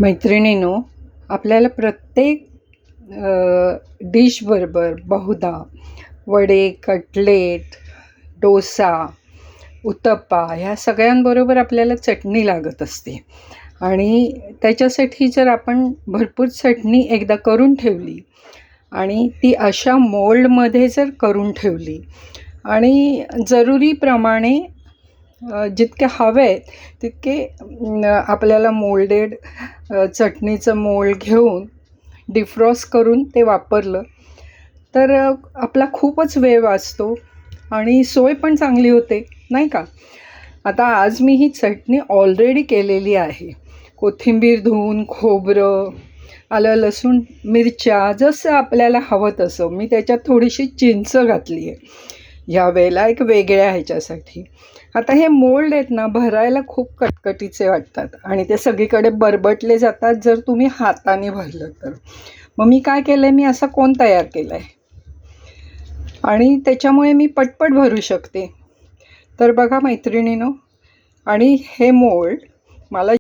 मैत्रिणींनो, आपल्याला प्रत्येक डिशबरोबर बहुधा वडे, कटलेट, डोसा, उत्तप्पा ह्या सगळ्यांबरोबर आपल्याला चटणी लागत असते. आणि त्याच्यासाठी जर आपण भरपूर चटणी एकदा करून ठेवली आणि ती अशा मोल्डमध्ये जर करून ठेवली आणि जरुरीप्रमाणे जितके हवे आहेत तितके आपल्याला मोल्डेड चटणीचं मोल्ड घेऊन डिफ्रॉस्ट करून ते वापरलं तर आपला खूपच वेळ वाचतो आणि सोय पण चांगली होते, नाही का? आता आज मी ही चटणी ऑलरेडी केलेली आहे. कोथिंबीर धुवून, खोबरं, आलं, लसूण, मिरच्या जसं आपल्याला हवं तसं. मी त्याच्यात थोडीशी चिंच घातली आहे ह्या वेळेला एक वेगळ्या ह्याच्यासाठी. आता हे मोल्ड आहेत ना, भरायला खूप कटकटीचे वाटतात आणि ते सगळीकडे बरबटले जातात जर तुम्ही हाताने भरलं तर. मग मी काय केलं आहे, मी असा कोन तयार केला आहे आणि त्याच्यामुळे मी पटपट भरू शकते. तर बघा मैत्रिणीनो, आणि हे मोल्ड मला